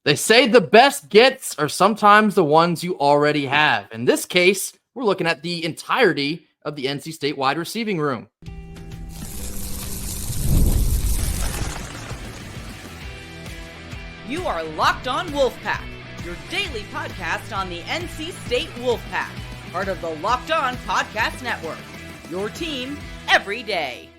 They say the best gets are sometimes the ones you already have. In this case, we're looking at the entirety of the NC State wide receiving room. You are Locked On Wolfpack, your daily podcast on the NC State Wolfpack, part of the Locked On Podcast Network, your team every day.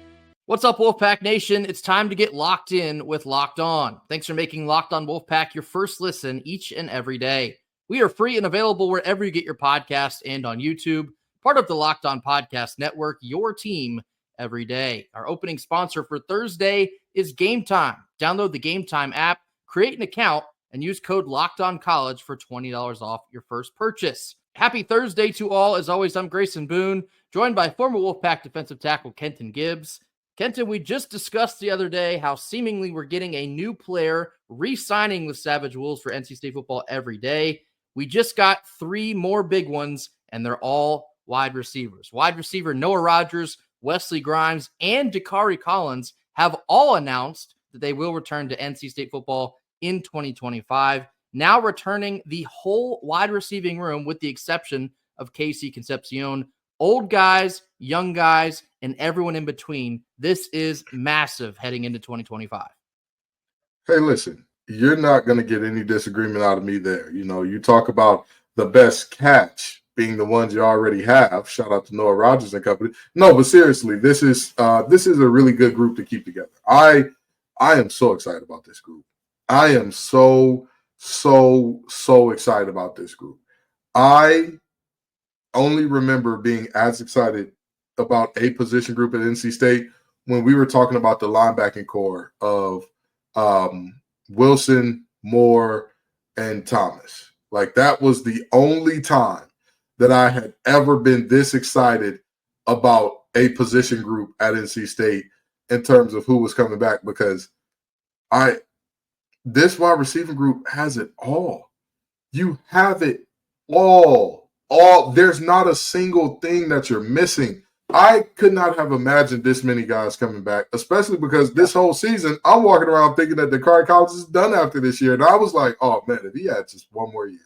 What's up, Wolfpack Nation? It's time to get locked in with Locked On. Thanks for making Locked On Wolfpack your first listen each and every day. We are free and available wherever you get your podcasts and on YouTube, part of the Locked On Podcast Network, your team every day. Our opening sponsor for Thursday is Gametime. Download the Gametime app, create an account, and use code LOCKEDONCollege for $20 off your first purchase. Happy Thursday to all. As always, I'm Grayson Boone, joined by former Wolfpack defensive tackle Kenton Gibbs. Kenton, we just discussed the other day how seemingly we're getting a new player re-signing with Savage Wolves for NC State football every day. We just got 3 more big ones, and they're all wide receivers. Wide receiver Noah Rogers, Wesley Grimes, and Dacari Collins have all announced that they will return to NC State football in 2025. Now returning the whole wide receiving room with the exception of KC Concepcion. Old guys, young guys, and everyone in between. This is massive heading into 2025. Hey, listen, you're not going to get any disagreement out of me there. You know, you talk about the best catch being the ones you already have. Shout out to Noah Rogers and company. No, but seriously, this is a really good group to keep together. I am so excited about this group. I am so excited about this group. I only remember being as excited about a position group at NC State when we were talking about the linebacking core of Wilson, Moore, and Thomas. Like, that was the only time that I had ever been this excited about a position group at NC State in terms of who was coming back, because this wide receiving group has it all. You have it all. There's not a single thing that you're missing. I could not have imagined this many guys coming back, especially because this whole season, I'm walking around thinking that Dacari Collins is done after this year. And I was like, oh, man, if he had just one more year.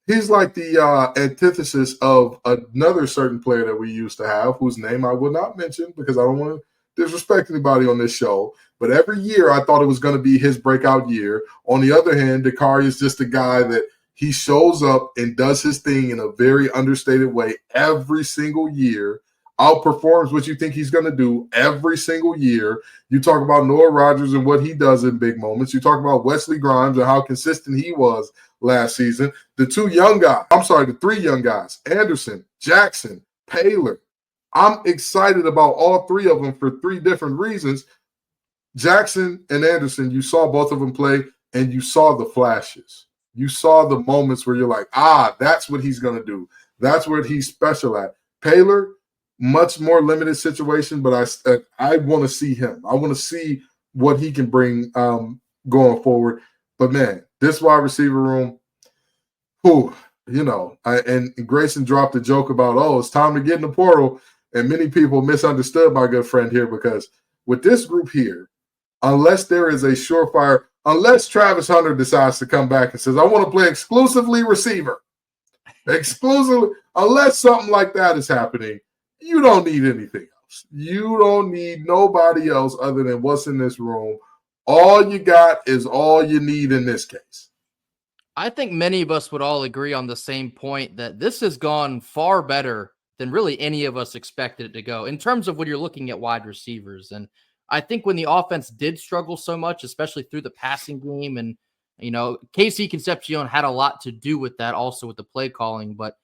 He's like the antithesis of another certain player that we used to have, whose name I will not mention because I don't want to disrespect anybody on this show. But every year I thought it was going to be his breakout year. On the other hand, Dacari is just a guy that he shows up and does his thing in a very understated way every single year, outperforms what you think he's going to do every single year. You talk about Noah Rogers and what he does in big moments. You talk about Wesley Grimes and how consistent he was last season. The 3 young guys, Anderson, Jackson, Paylor. I'm excited about all 3 of them for 3 different reasons. Jackson and Anderson, you saw both of them play, and you saw the flashes. You saw the moments where you're like, that's what he's going to do. That's what he's special at. Paylor, much more limited situation, but I want to see him. I want to see what he can bring going forward. But, man, this wide receiver room, and Grayson dropped a joke about, it's time to get in the portal. And many people misunderstood my good friend here, because with this group here, unless there is a surefire – unless Travis Hunter decides to come back and says, I want to play exclusively receiver, unless something like that is happening, you don't need anything else. You don't need nobody else other than what's in this room. All you got is all you need in this case. I think many of us would all agree on the same point that this has gone far better than really any of us expected it to go in terms of when you're looking at wide receivers. And I think when the offense did struggle so much, especially through the passing game, and, KC Concepcion had a lot to do with that also with the play calling, but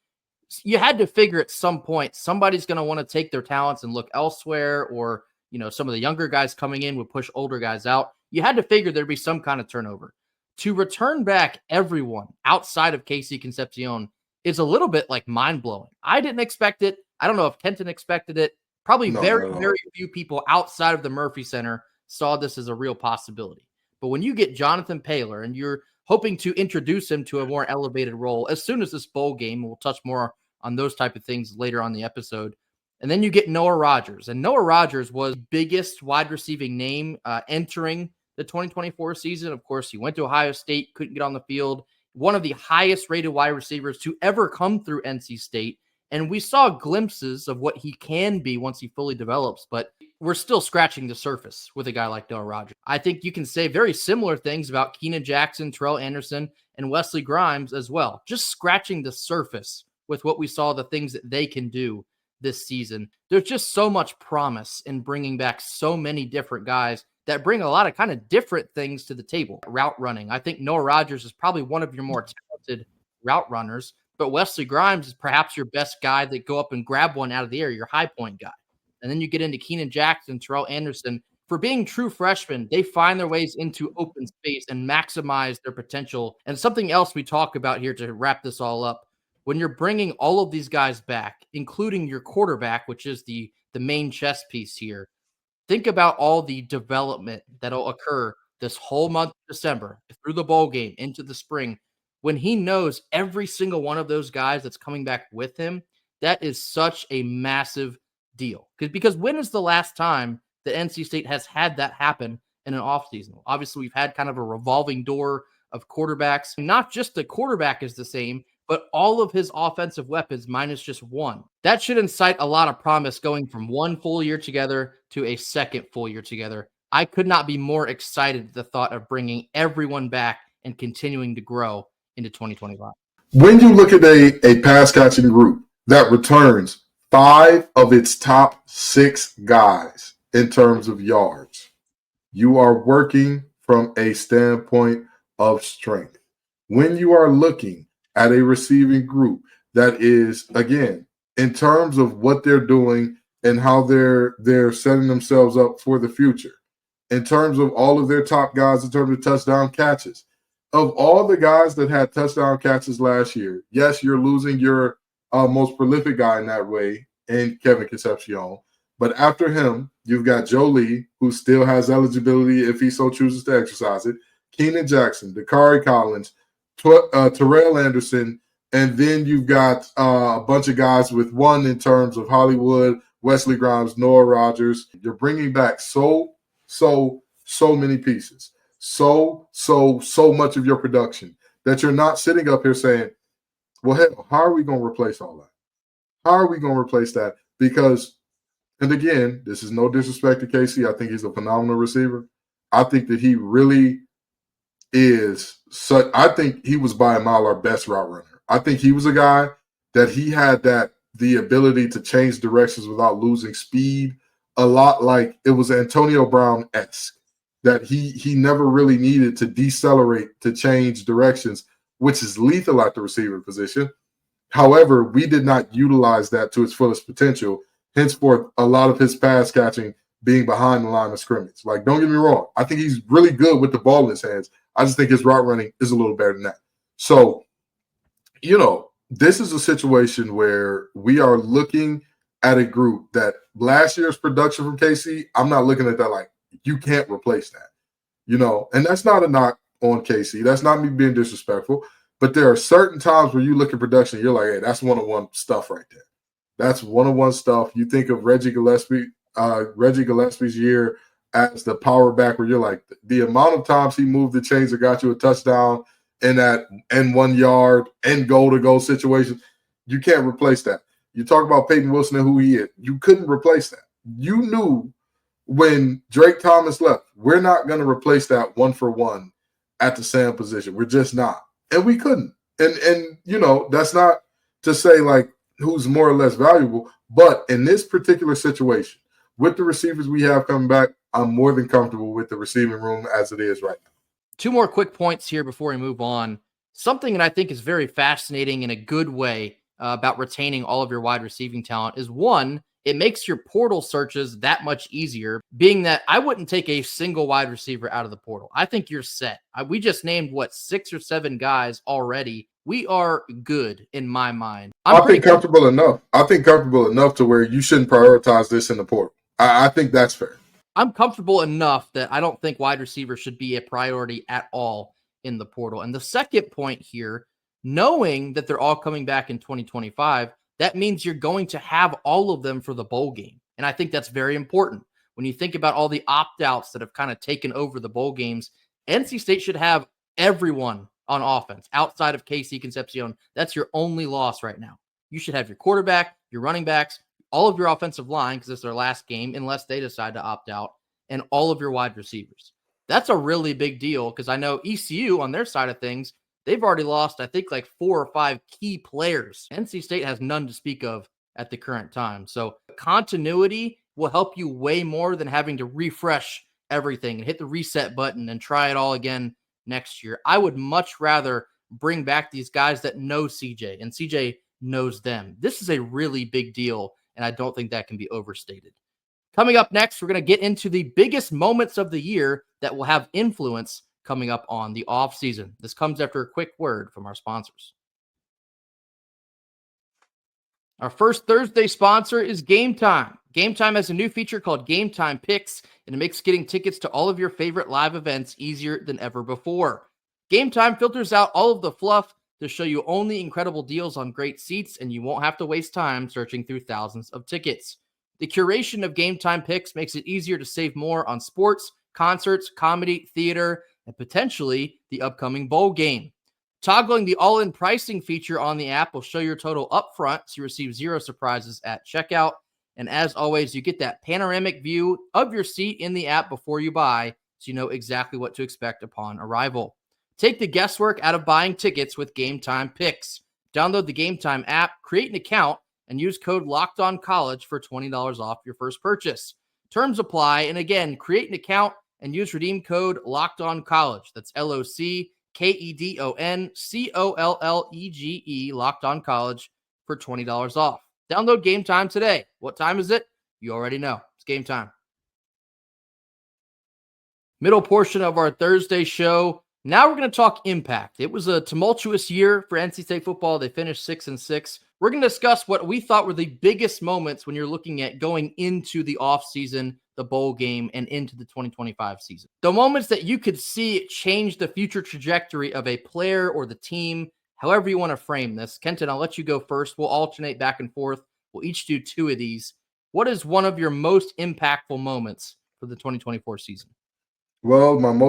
you had to figure at some point somebody's going to want to take their talents and look elsewhere, or, some of the younger guys coming in would push older guys out. You had to figure there'd be some kind of turnover. To return back everyone outside of KC Concepcion is a little bit like mind-blowing. I didn't expect it. I don't know if Kenton expected it. Probably very few people outside of the Murphy Center saw this as a real possibility. But when you get Jonathan Paylor and you're hoping to introduce him to a more elevated role as soon as this bowl game, we'll touch more on those type of things later on the episode. And then you get Noah Rogers. And Noah Rogers was the biggest wide receiving name entering the 2024 season. Of course, he went to Ohio State, couldn't get on the field. One of the highest rated wide receivers to ever come through NC State. And we saw glimpses of what he can be once he fully develops, but we're still scratching the surface with a guy like Noah Rogers. I think you can say very similar things about Keenan Jackson, Terrell Anderson, and Wesley Grimes as well. Just scratching the surface with what we saw, the things that they can do this season. There's just so much promise in bringing back so many different guys that bring a lot of kind of different things to the table. Route running. I think Noah Rogers is probably one of your more talented route runners, but Wesley Grimes is perhaps your best guy that go up and grab one out of the air, your high point guy. And then you get into Keenan Jackson, Terrell Anderson. For being true freshmen, they find their ways into open space and maximize their potential. And something else we talk about here to wrap this all up, when you're bringing all of these guys back, including your quarterback, which is the main chess piece here, think about all the development that'll occur this whole month of December through the bowl game into the spring. When he knows every single one of those guys that's coming back with him, that is such a massive deal. Because when is the last time that NC State has had that happen in an offseason? Obviously, we've had kind of a revolving door of quarterbacks. Not just the quarterback is the same, but all of his offensive weapons minus just one. That should incite a lot of promise going from one full year together to a second full year together. I could not be more excited at the thought of bringing everyone back and continuing to grow into 2025. When you look at a pass catching group that returns 5 of its top 6 guys in terms of yards, you are working from a standpoint of strength. When you are looking at a receiving group that is, again, in terms of what they're doing and how they're setting themselves up for the future, in terms of all of their top guys, in terms of touchdown catches, of all the guys that had touchdown catches last year, yes, you're losing your most prolific guy in that way, in Kevin Concepcion. But after him, you've got Joe Lee, who still has eligibility if he so chooses to exercise it, Keenan Jackson, Dacari Collins, Terrell Anderson, and then you've got a bunch of guys with one in terms of Hollywood, Wesley Grimes, Noah Rogers. You're bringing back so many pieces, so much of your production that you're not sitting up here saying, well, hell, how are we going to replace all that? How are we going to replace that? Because, and again, this is no disrespect to KC. I think he's a phenomenal receiver. I think that he really is such, I think he was by a mile our best route runner. I think he was a guy that he had the ability to change directions without losing speed, a lot like it was Antonio Brown-esque, that he never really needed to decelerate to change directions, which is lethal at the receiver position. However, we did not utilize that to its fullest potential. Henceforth, a lot of his pass catching being behind the line of scrimmage. Like, don't get me wrong. I think he's really good with the ball in his hands. I just think his route running is a little better than that. So, this is a situation where we are looking at a group that last year's production from KC, I'm not looking at that like, you can't replace that, and that's not a knock on KC. That's not me being disrespectful, but there are certain times where you look at production, you're like, hey, that's one-on-one stuff right there. That's one-on-one stuff. You think of Reggie Gillespie's year as the power back, where you're like, the amount of times he moved the chains that got you a touchdown in that and 1 yard and goal-to-goal situation, you can't replace that. You talk about Peyton Wilson and who he is. You couldn't replace that. You knew when Drake Thomas left, we're not going to replace that 1-for-1 at the Sam position. We're just not. And we couldn't. And that's not to say like who's more or less valuable, but in this particular situation, with the receivers we have coming back, I'm more than comfortable with the receiving room as it is right now. 2 more quick points here before we move on. Something that I think is very fascinating in a good way about retaining all of your wide receiving talent is, one, it makes your portal searches that much easier, being that I wouldn't take a single wide receiver out of the portal. I think you're set. We just named, 6 or 7 guys already. We are good in my mind. I think comfortable enough. I think comfortable enough to where you shouldn't prioritize this in the portal. I think that's fair. I'm comfortable enough that I don't think wide receiver should be a priority at all in the portal. And the second point here, knowing that they're all coming back in 2025, that means you're going to have all of them for the bowl game. And I think that's very important. when you think about all the opt-outs that have kind of taken over the bowl games, NC State should have everyone on offense outside of KC Concepcion. That's your only loss right now. You should have your quarterback, your running backs, all of your offensive line, because it's their last game, unless they decide to opt out, and all of your wide receivers. That's a really big deal, because I know ECU on their side of things, they've already lost, I think, like 4 or 5 key players. NC State has none to speak of at the current time. So continuity will help you way more than having to refresh everything and hit the reset button and try it all again next year. I would much rather bring back these guys that know CJ, and CJ knows them. This is a really big deal, and I don't think that can be overstated. Coming up next, we're going to get into the biggest moments of the year that will have influence coming up on the offseason. This comes after a quick word from our sponsors. Our first Thursday sponsor is Gametime. Gametime has a new feature called Gametime Picks, and it makes getting tickets to all of your favorite live events easier than ever before. Gametime filters out all of the fluff to show you only incredible deals on great seats, and you won't have to waste time searching through thousands of tickets. The curation of Gametime Picks makes it easier to save more on sports, concerts, comedy, theater, and potentially the upcoming bowl game. Toggling the all-in pricing feature on the app will show your total upfront, so you receive 0 surprises at checkout. And as always, you get that panoramic view of your seat in the app before you buy, so you know exactly what to expect upon arrival. Take the guesswork out of buying tickets with Gametime Picks. Download the Gametime app, create an account, and use code LOCKEDONCollege for $20 off your first purchase. Terms apply, and again, create an account and use redeem code LOCKEDONCollege. That's LOCKEDONCOLLEGE, LOCKEDONCollege, for $20 off. Download Gametime today. What time is it? You already know. It's game time. Middle portion of our Thursday show. Now we're going to talk impact. It was a tumultuous year for NC State football. They finished 6-6. We're going to discuss what we thought were the biggest moments when you're looking at going into the offseason, the bowl game, and into the 2025 season. The moments that you could see change the future trajectory of a player or the team, however you want to frame this. Kenton, I'll let you go first. We'll alternate back and forth. We'll each do 2 of these. What is one of your most impactful moments for the 2024 season? Well, one of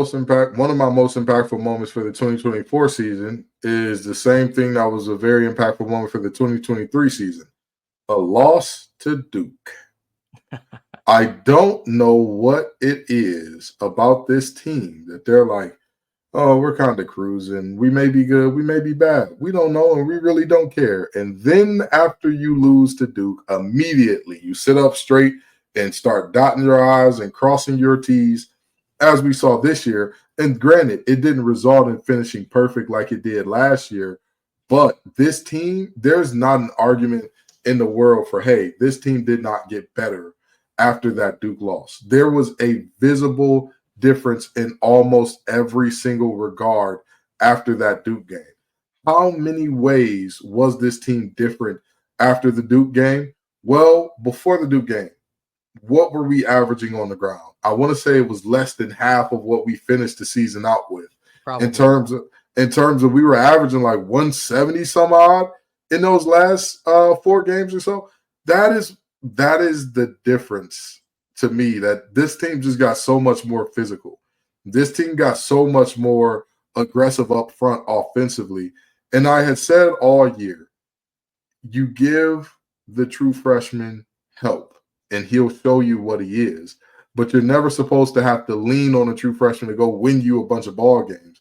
my most impactful moments for the 2024 season is the same thing that was a very impactful moment for the 2023 season. A loss to Duke. I don't know what it is about this team that they're like, oh, we're kind of cruising. We may be good. We may be bad. We don't know, and we really don't care. And then after you lose to Duke, immediately you sit up straight and start dotting your I's and crossing your T's, as we saw this year. And granted, it didn't result in finishing perfect like it did last year. But this team, there's not an argument in the world for, hey, this team did not get better after that Duke loss. There was a visible difference in almost every single regard after that Duke game. How many ways was this team different after the Duke game? Well, before the Duke game, what were we averaging on the ground? I want to say it was less than half of what we finished the season out with. Probably. In terms of we were averaging like 170 some odd in those last 4 games or so. That is the difference to me, that this team just got so much more physical. This team got so much more aggressive up front offensively. And I had said all year, you give the true freshman help and he'll show you what he is. But you're never supposed to have to lean on a true freshman to go win you a bunch of ball games.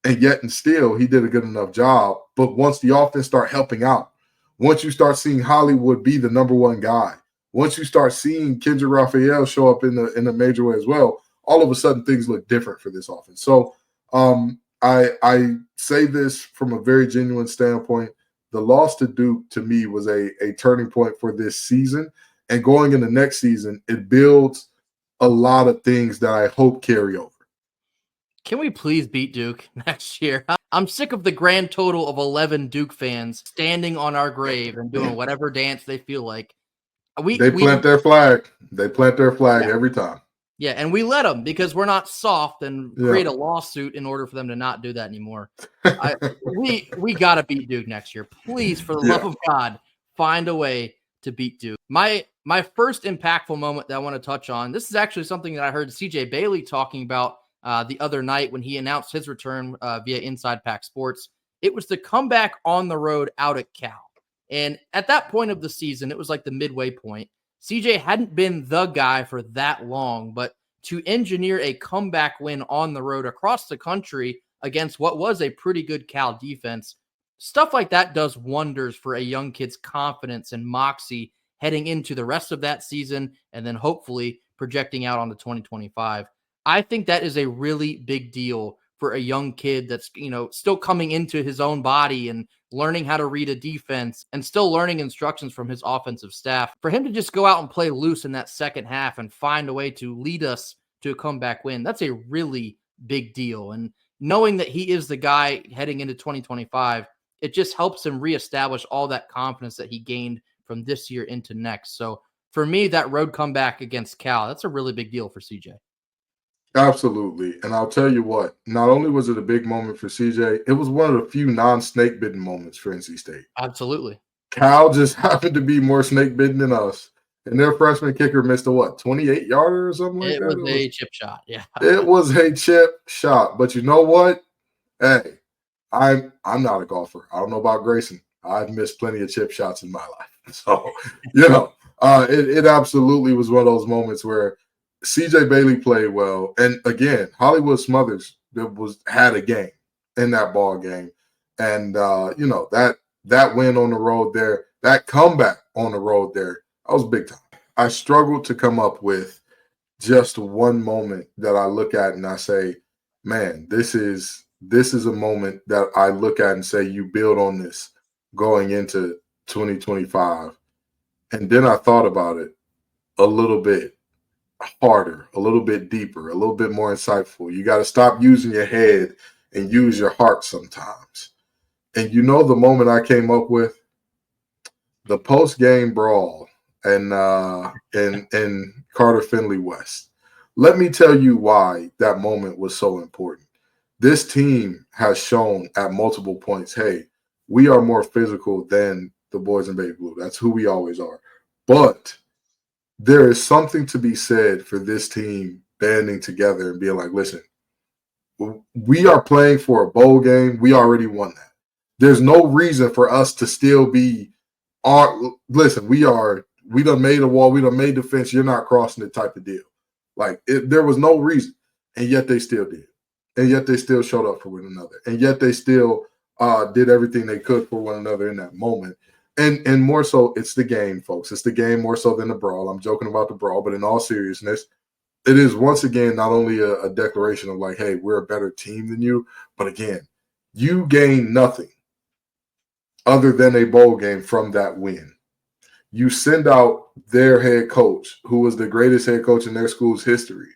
And yet and still, he did a good enough job. But once the offense start helping out, once you start seeing Hollywood be the number 1 guy, once you start seeing Kendrick Raphael show up in a major way as well, all of a sudden things look different for this offense. So I say this from a very genuine standpoint. The loss to Duke, to me, was a turning point for this season. And going into next season, it builds a lot of things that I hope carry over. Can we please beat Duke next year? I'm sick of the grand total of 11 Duke fans standing on our grave and doing whatever dance they feel like. They plant their flag. They plant their flag every time. Yeah, and we let them because we're not soft and create a lawsuit in order for them to not do that anymore. We got to beat Duke next year. Please, for the love of God, find a way to beat Duke. My My first impactful moment that I want to touch on, this is actually something that I heard CJ Bailey talking about the other night when he announced his return via Inside Pack Sports. It was the comeback on the road out at Cal. And at that point of the season, it was like the midway point. CJ hadn't been the guy for that long, but to engineer a comeback win on the road across the country against what was a pretty good Cal defense, stuff like that does wonders for a young kid's confidence and moxie heading into the rest of that season and then hopefully projecting out onto 2025. I think that is a really big deal for a young kid that's, still coming into his own body and learning how to read a defense and still learning instructions from his offensive staff. For him to just go out and play loose in that second half and find a way to lead us to a comeback win, that's a really big deal. And knowing that he is the guy heading into 2025, it just helps him reestablish all that confidence that he gained from this year into next. So for me, that road comeback against Cal, that's a really big deal for CJ. Absolutely. And I'll tell you what, not only was it a big moment for CJ, it was one of the few non-snake bitten moments for NC State. Absolutely. Cal just happened to be more snake bitten than us. And their freshman kicker missed a 28-yarder or something like that? It was a chip shot. Yeah. It was a chip shot. But you know what? Hey, I'm not a golfer. I don't know about Grayson. I've missed plenty of chip shots in my life. So, it absolutely was one of those moments where CJ Bailey played well. And again, Hollywood Smothers had a game in that ball game. And, that win on the road there, that comeback on the road there, that was big time. I struggled to come up with just one moment that I look at and I say, man, this is a moment that I look at and say, you build on this going into 2025. And then I thought about it a little bit harder, a little bit deeper, a little bit more insightful. You got to stop using your head and use your heart sometimes. And the moment I came up with? The post-game brawl and Carter Finley West. Let me tell you why that moment was so important. This team has shown at multiple points, hey, we are more physical than the boys in baby blue. That's who we always are. But there is something to be said for this team banding together and being like, listen, we are playing for a bowl game. We already won that. There's no reason for us to still be listen, we done made a wall, we done made the fence, you're not crossing it type of deal. There was no reason. And yet they still did. And yet they still showed up for one another. And yet they still did everything they could for one another in that moment. And more so, it's the game, folks. It's the game more so than the brawl. I'm joking about the brawl, but in all seriousness, it is once again not only a declaration of like, hey, we're a better team than you, but again, you gain nothing other than a bowl game from that win. You send out their head coach, who was the greatest head coach in their school's history,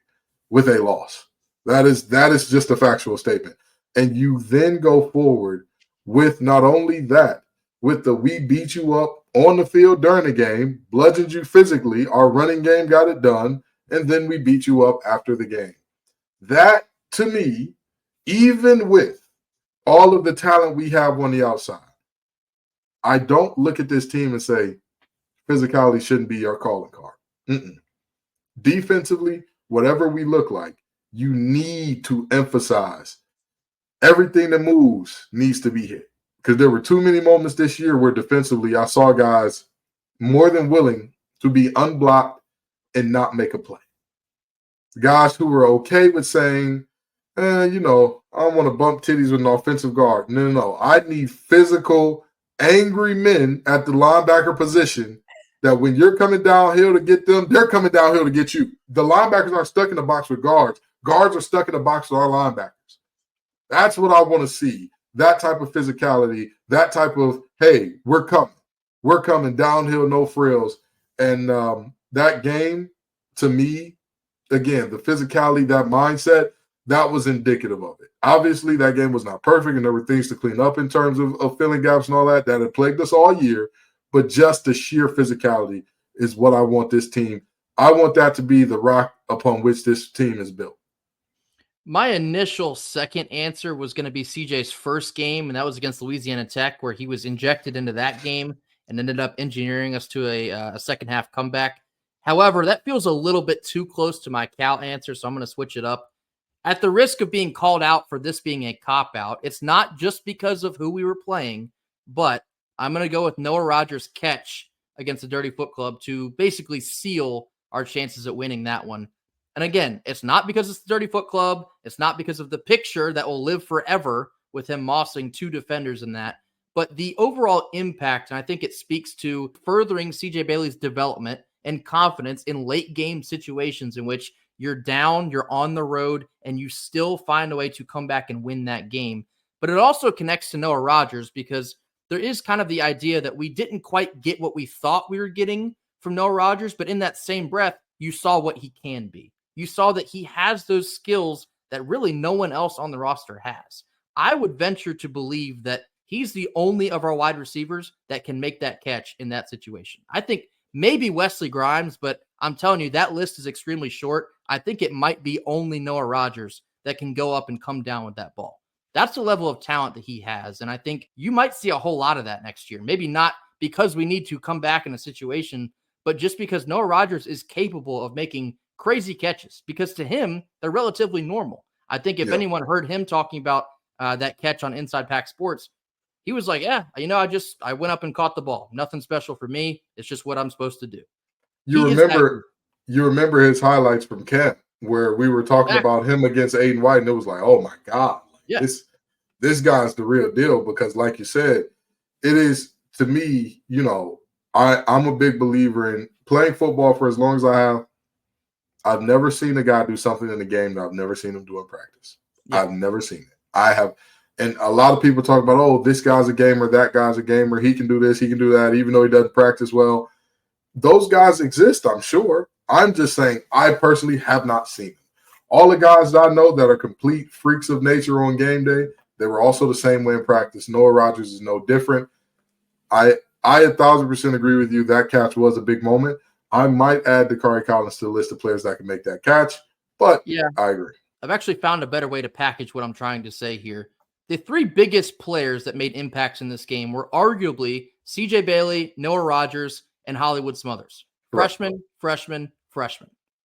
with a loss. That is just a factual statement. And you then go forward with not only that, with the we beat you up on the field during the game, bludgeoned you physically, our running game got it done, and then we beat you up after the game. That, to me, even with all of the talent we have on the outside, I don't look at this team and say, physicality shouldn't be our calling card. Defensively, whatever we look like, you need to emphasize everything that moves needs to be hit. Because there were too many moments this year where defensively I saw guys more than willing to be unblocked and not make a play. Guys who were okay with saying, I don't want to bump titties with an offensive guard. No. I need physical, angry men at the linebacker position that when you're coming downhill to get them, they're coming downhill to get you. The linebackers aren't stuck in the box with guards. Guards are stuck in the box with our linebackers. That's what I want to see. That type of physicality, that type of, hey, we're coming. We're coming downhill, no frills. And that game, to me, again, the physicality, that mindset, that was indicative of it. Obviously, that game was not perfect, and there were things to clean up in terms of filling gaps and all that had plagued us all year. But just the sheer physicality is what I want this team. I want that to be the rock upon which this team is built. My initial second answer was going to be CJ's first game, and that was against Louisiana Tech, where he was injected into that game. and ended up engineering us to a second half comeback. However, that feels a little bit too close to my Cal answer, so I'm going to switch it up. At the risk of being called out for this being a cop-out, it's not just because of who we were playing, but I'm going to go with Noah Rogers' catch against the Dirty Foot Club to basically seal our chances at winning that one. And again, it's not because it's the Dirty Foot Club. It's not because of the picture that will live forever with him mossing 2 defenders in that, but the overall impact, and I think it speaks to furthering CJ Bailey's development and confidence in late game situations in which you're down, you're on the road, and you still find a way to come back and win that game. But it also connects to Noah Rogers because there is kind of the idea that we didn't quite get what we thought we were getting from Noah Rogers, but in that same breath, you saw what he can be. You saw that he has those skills that really no one else on the roster has. I would venture to believe that he's the only of our wide receivers that can make that catch in that situation. I think maybe Wesley Grimes, but I'm telling you, that list is extremely short. I think it might be only Noah Rogers that can go up and come down with that ball. That's the level of talent that he has. And I think you might see a whole lot of that next year. Maybe not because we need to come back in a situation, but just because Noah Rogers is capable of making crazy catches, because to him, they're relatively normal. I think if anyone heard him talking about that catch on Inside Pack Sports, he was like, yeah, I went up and caught the ball. Nothing special for me. It's just what I'm supposed to do. You remember his highlights from camp where we were talking about him against Aiden White, and it was like, oh my God, this guy's the real deal. Because like you said, it is, to me, I'm a big believer in playing football for as long as I have. I've never seen a guy do something in the game that I've never seen him do in practice. Yeah. I've never seen it. I have. And a lot of people talk about, oh, this guy's a gamer, that guy's a gamer. He can do this, he can do that, even though he doesn't practice well. Those guys exist, I'm sure. I'm just saying I personally have not seen them. All the guys that I know that are complete freaks of nature on game day, they were also the same way in practice. Noah Rogers is no different. I 1,000% agree with you. That catch was a big moment. I might add Dacari Collins to the list of players that can make that catch, but yeah, I agree. I've actually found a better way to package what I'm trying to say here. The 3 biggest players that made impacts in this game were arguably CJ Bailey, Noah Rogers, and Hollywood Smothers. Freshman.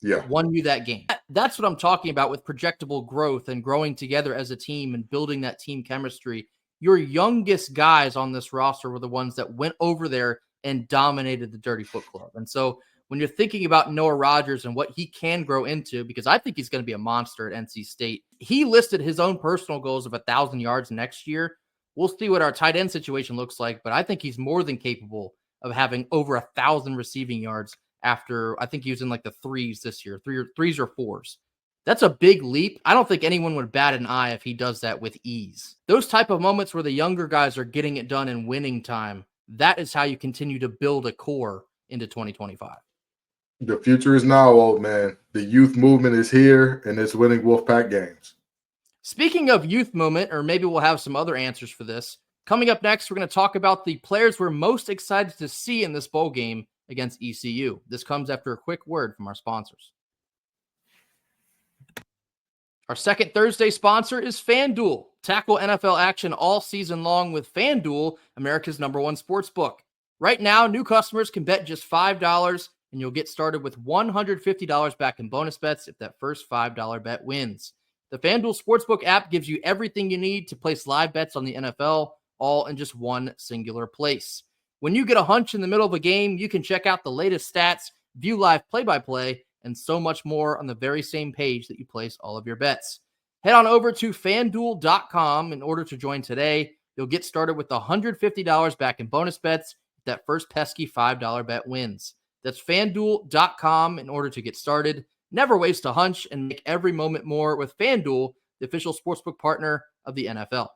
Yeah. Won you that game. That's what I'm talking about with projectable growth and growing together as a team and building that team chemistry. Your youngest guys on this roster were the ones that went over there and dominated the Dirty Foot Club. And so when you're thinking about Noah Rogers and what he can grow into, because I think he's going to be a monster at NC State. He listed his own personal goals of 1,000 yards next year. We'll see what our tight end situation looks like, but I think he's more than capable of having over 1,000 receiving yards after, I think he was in like the 3s this year, 3s or 4s. That's a big leap. I don't think anyone would bat an eye if he does that with ease. Those type of moments where the younger guys are getting it done in winning time, that is how you continue to build a core into 2025. The future is now, old man. The youth movement is here, and it's winning Wolfpack games. Speaking of youth movement, or maybe we'll have some other answers for this, coming up next, we're going to talk about the players we're most excited to see in this bowl game against ECU. This comes after a quick word from our sponsors. Our second Thursday sponsor is FanDuel. Tackle NFL action all season long with FanDuel, America's #1 sportsbook. Right now, new customers can bet just $5, and you'll get started with $150 back in bonus bets if that first $5 bet wins. The FanDuel Sportsbook app gives you everything you need to place live bets on the NFL, all in just one singular place. When you get a hunch in the middle of a game, you can check out the latest stats, view live play-by-play, and so much more on the very same page that you place all of your bets. Head on over to FanDuel.com in order to join today. You'll get started with $150 back in bonus bets if that first pesky $5 bet wins. That's FanDuel.com in order to get started. Never waste a hunch and make every moment more with FanDuel, the official sportsbook partner of the NFL.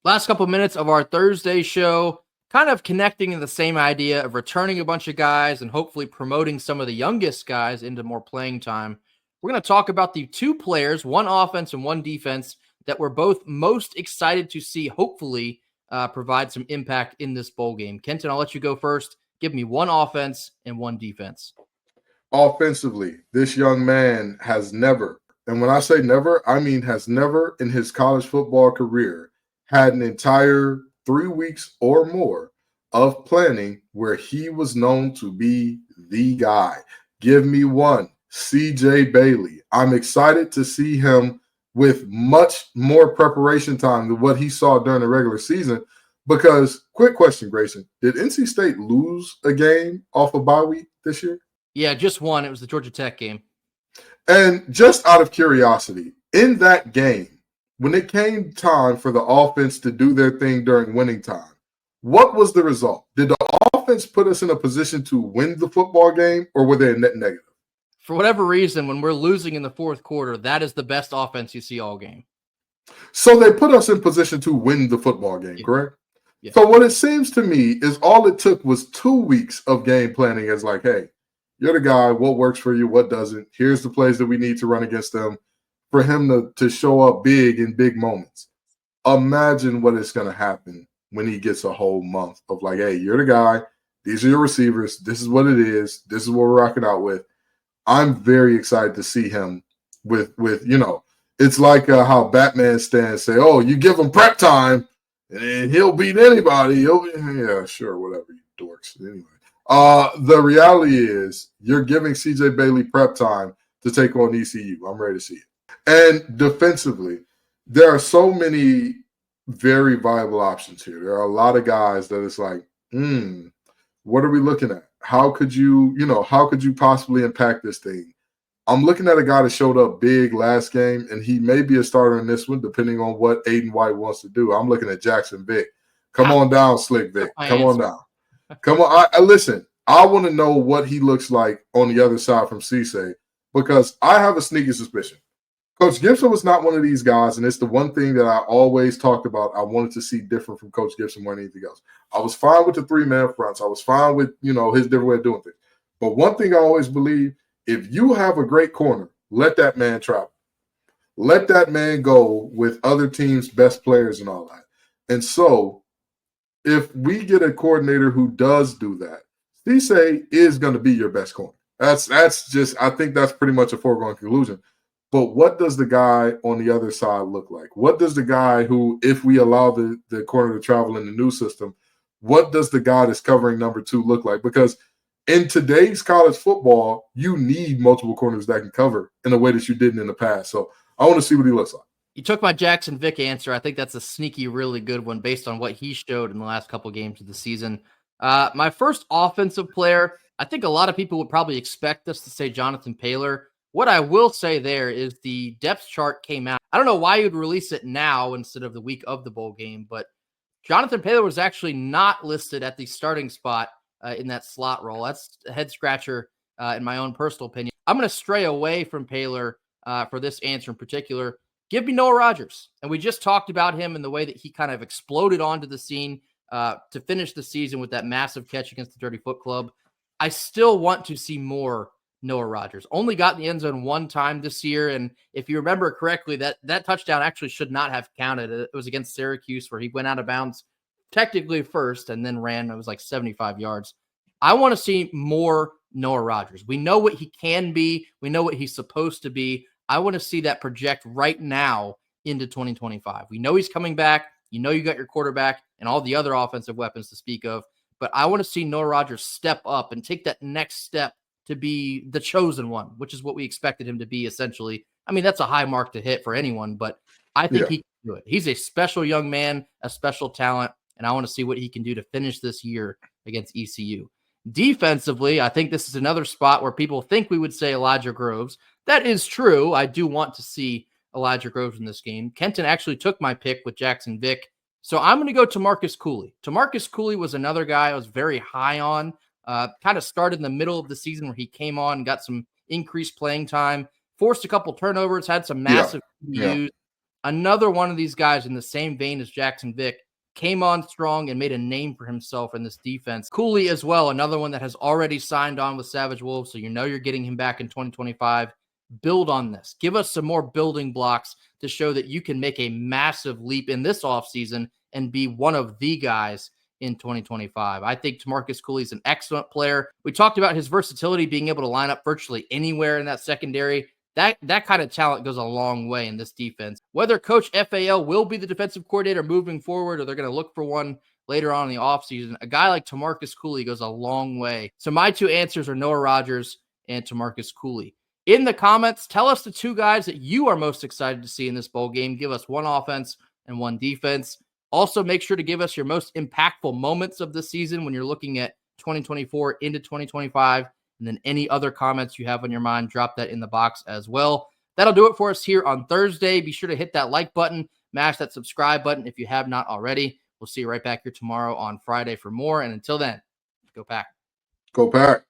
Last couple minutes of our Thursday show, kind of connecting in the same idea of returning a bunch of guys and hopefully promoting some of the youngest guys into more playing time. We're going to talk about the 2 players, one offense and one defense, that we're both most excited to see hopefully provide some impact in this bowl game. Kenton, I'll let you go first. Give me one offense and one defense. Offensively, this young man has never, and when I say never, I mean has never in his college football career had an entire 3 weeks or more of planning where he was known to be the guy. Give me one, CJ Bailey. I'm excited to see him with much more preparation time than what he saw during the regular season. Because, quick question, Grayson, did NC State lose a game off of bye week this year? Yeah, just one. It was the Georgia Tech game. And just out of curiosity, in that game, when it came time for the offense to do their thing during winning time, what was the result? Did the offense put us in a position to win the football game, or were they a net negative? For whatever reason, when we're losing in the fourth quarter, that is the best offense you see all game. So they put us in position to win the football game, correct? Yeah. So what it seems to me is all it took was 2 weeks of game planning as like, hey, you're the guy, what works for you, what doesn't. Here's the plays that we need to run against them for him to show up big in big moments. Imagine what is going to happen when he gets a whole month of like, hey, you're the guy. These are your receivers. This is what it is. This is what we're rocking out with. I'm very excited to see him with it's like how Batman stands say, oh, you give him prep time and he'll beat anybody. Yeah, sure, whatever, you dorks. Anyway. The reality is you're giving CJ Bailey prep time to take on ECU. I'm ready to see it. And defensively, there are so many very viable options here. There are a lot of guys that it's like, what are we looking at? How could you possibly impact this thing? I'm looking at a guy that showed up big last game, and he may be a starter in this one, depending on what Aiden White wants to do. I'm looking at Jackson Vick. Come on down, Slick Vic. Come on down. Come on. I listen, I want to know what he looks like on the other side from Cisse, because I have a sneaky suspicion. Coach Gibson was not one of these guys, and it's the one thing that I always talked about I wanted to see different from Coach Gibson more than anything else. I was fine with the 3-man fronts. I was fine with, his different way of doing things. But one thing I always believe, if you have a great corner, let that man travel. Let that man go with other teams' best players and all that. And so if we get a coordinator who does do that, Cisse is going to be your best corner. That's just, I think that's pretty much a foregone conclusion. But what does the guy on the other side look like? What does the guy who, if we allow the corner to travel in the new system, what does the guy that's covering number 2 look like? Because in today's college football, you need multiple corners that can cover in a way that you didn't in the past. So I want to see what he looks like. You took my Jackson Vick answer. I think that's a sneaky, really good one based on what he showed in the last couple games of the season. My first offensive player, I think a lot of people would probably expect us to say Jonathan Paylor. What I will say there is the depth chart came out. I don't know why you'd release it now instead of the week of the bowl game, but Jonathan Paylor was actually not listed at the starting spot in that slot role. That's a head scratcher in my own personal opinion. I'm going to stray away from Paylor for this answer in particular. Give me Noah Rogers. And we just talked about him and the way that he kind of exploded onto the scene to finish the season with that massive catch against the Dirty Foot Club. I still want to see more Noah Rogers. Only got in the end zone one time this year, and if you remember correctly, that touchdown actually should not have counted. It was against Syracuse where he went out of bounds technically first and then ran. It was like 75 yards. I want to see more Noah Rogers. We know what he can be. We know what he's supposed to be. I want to see that project right now into 2025. We know he's coming back. You know you got your quarterback and all the other offensive weapons to speak of, but I want to see Noah Rogers step up and take that next step to be the chosen one, which is what we expected him to be essentially. I mean, that's a high mark to hit for anyone, but I think he can do it. He's a special young man, a special talent, and I want to see what he can do to finish this year against ECU. Defensively, I think this is another spot where people think we would say Elijah Groves. That is true. I do want to see Elijah Groves in this game. Kenton actually took my pick with Jackson Vick. So I'm going to go to Marcus Cooley. Marcus Cooley was another guy I was very high on. Kind of started in the middle of the season where he came on and got some increased playing time, forced a couple turnovers, had some massive views. Another one of these guys in the same vein as Jackson Vick came on strong and made a name for himself in this defense. Cooley as well, another one that has already signed on with Savage Wolves, so you know you're getting him back in 2025. Build on this. Give us some more building blocks to show that you can make a massive leap in this offseason and be one of the guys in 2025. I think Marcus Cooley is an excellent player. We talked about his versatility, being able to line up virtually anywhere in that secondary. That kind of talent goes a long way in this defense. Whether Coach FAL will be the defensive coordinator moving forward or they're going to look for one later on in the offseason, a guy like Tamarcus Cooley goes a long way. So my two answers are Noah Rogers and Tamarcus Cooley. In the comments, tell us the two guys that you are most excited to see in this bowl game. Give us one offense and one defense. Also, make sure to give us your most impactful moments of the season when you're looking at 2024 into 2025. And then any other comments you have on your mind, drop that in the box as well. That'll do it for us here on Thursday. Be sure to hit that like button, mash that subscribe button if you have not already. We'll see you right back here tomorrow on Friday for more. And until then, go Pack. Go Pack.